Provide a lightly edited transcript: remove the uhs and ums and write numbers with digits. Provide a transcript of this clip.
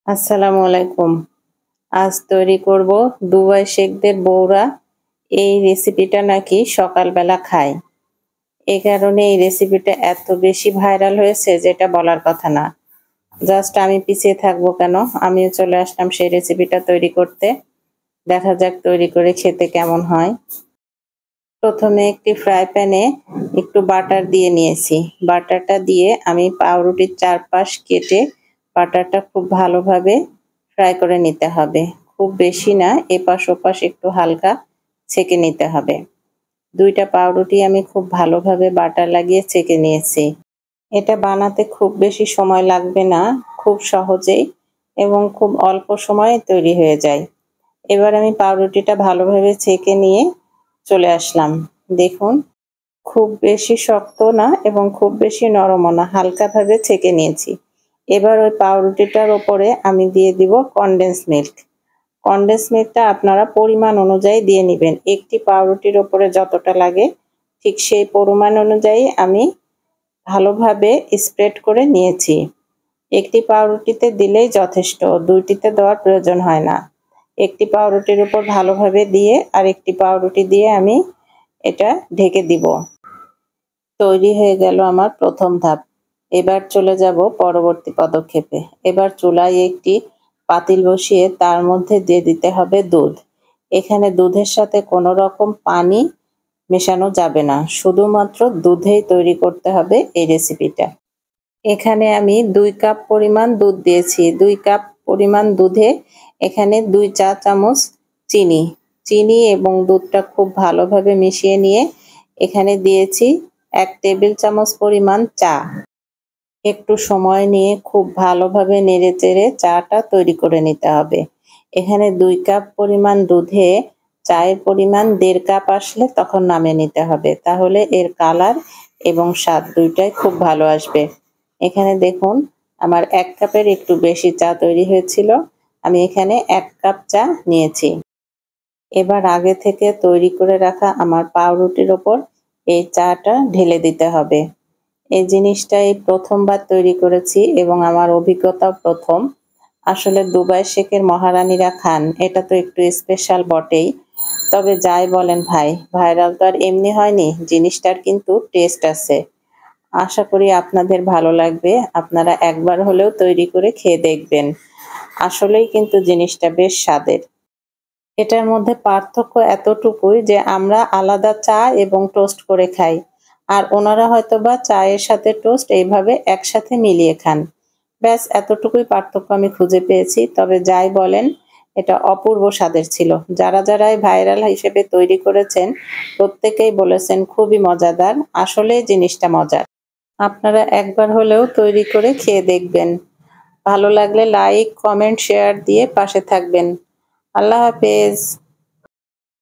আসসালামু আলাইকুম। আজ তৈরি করব দুবাই শেখদের বউরা এই রেসিপিটা নাকি সকালবেলা খায়। এই কারণে এই রেসিপিটা এত বেশি ভাইরাল হয়েছে যেটা বলার কথা না। জাস্ট আমি পিছিয়ে থাকবো কেন? আমিও চলে আসলাম সেই রেসিপিটা তৈরি করতে। দেখা যাক তৈরি করে খেতে কেমন হয়। প্রথমে একটি ফ্রাই প্যানে একটু বাটার দিয়ে নিয়েছি। বাটারটা দিয়ে আমি পাউরুটির চারপাশ কেটে বাটারটা খুব ভালোভাবে ফ্রাই করে নিতে হবে। খুব বেশি না, এপাশ ওপাশ একটু হালকা ছেঁকে নিতে হবে। ২টা পাউরুটি আমি খুব ভালোভাবে বাটার লাগিয়ে ছেঁকে নিয়েছি। এটা বানাতে খুব বেশি সময় লাগবে না, খুব সহজেই এবং খুব অল্প সময়ে তৈরি হয়ে যায়। এবার আমি পাউরুটিটা ভালোভাবে ছেঁকে নিয়ে চলে আসলাম। দেখুন, খুব বেশি শক্ত না এবং খুব বেশি নরমও না, হালকাভাবে ছেঁকে নিয়েছি। এবার ওই পাউরুটিটার ওপরে আমি দিয়ে দিব কনডেন্স মিল্ক। কনডেন্স মিল্কটা আপনারা পরিমাণ অনুযায়ী দিয়ে নেবেন। একটি পাউরুটির ওপরে যতটা লাগে ঠিক সেই পরিমাণ অনুযায়ী আমি ভালোভাবে স্প্রেড করে নিয়েছি। একটি পাউরুটিতে দিলেই যথেষ্ট, ২টিতে দেওয়ার প্রয়োজন হয় না। একটি পাউরুটির উপর ভালোভাবে দিয়ে আরেকটি পাউরুটি দিয়ে আমি এটা ঢেকে দিব। তৈরি হয়ে গেল আমার প্রথম ধাপ। এবার চলে যাব পরবর্তী পদক্ষেপে। এবার চুলায় একটি পাতিল বসিয়ে তার মধ্যে দিয়ে দিতে হবে দুধ। এখানে দুধের সাথে কোনো রকম পানি মেশানো যাবে না, শুধুমাত্র দুধেই তৈরি করতে হবে এই রেসিপিটা। এখানে আমি ২ কাপ পরিমাণ দুধ দিয়েছি। ২ কাপ পরিমাণ দুধে এখানে ২ চা চামচ চিনি। চিনি এবং দুধটা খুব ভালোভাবে মিশিয়ে নিয়ে এখানে দিয়েছি ১ টেবিল চামচ পরিমাণ চা। একটু সময় নিয়ে খুব ভালোভাবে নেড়েচেড়ে চাটা তৈরি করে নিতে হবে। এখানে ২ কাপ পরিমাণ দুধে চায়ের পরিমাণ ১.৫ কাপ আসলে তখন নামিয়ে নিতে হবে। তাহলে এর কালার এবং স্বাদ দুইটাই খুব ভালো আসবে। এখানে দেখুন, আমার ১ কাপের একটু বেশি চা তৈরি হয়েছিল। আমি এখানে ১ কাপ চা নিয়েছি। এবার আগে থেকে তৈরি করে রাখা আমার পাউরুটির ওপর এই চাটা ঢেলে দিতে হবে। এই জিনিসটা এই প্রথমবার তৈরি করেছি এবং আমার অভিজ্ঞতাও প্রথম। আসলে দুবাই শেখের মহারানীরা খান, এটা তো একটু স্পেশাল বটেই। তবে যাই বলেন ভাই, ভাইরাল তো আর এমনি হয়নি, জিনিসটার কিন্তু টেস্ট আছে। আশা করি আপনাদের ভালো লাগবে। আপনারা একবার হলেও তৈরি করে খেয়ে দেখবেন। আসলেই কিন্তু জিনিসটা বেশ স্বাদের। এটার মধ্যে পার্থক্য এতটুকুই যে আমরা আলাদা চা এবং টোস্ট করে খাই। আর ওনারা হয়তোবা চায়ের সাথে টোস্ট এইভাবে একসাথে মিলিয়ে খান। ব্যাস এতটুকুই পার্থক্য আমি খুঁজে পেয়েছি। তবে যাই বলেন, এটা অপূর্ব স্বাদের ছিল। যারাই ভাইরাল হিসেবে তৈরি করেছেন প্রত্যেকেই বলেছেন খুবই মজাদার। আসলেই জিনিসটা মজার। আপনারা একবার হলেও তৈরি করে খেয়ে দেখবেন। ভালো লাগলে লাইক, কমেন্ট, শেয়ার দিয়ে পাশে থাকবেন। আল্লাহ হাফেজ।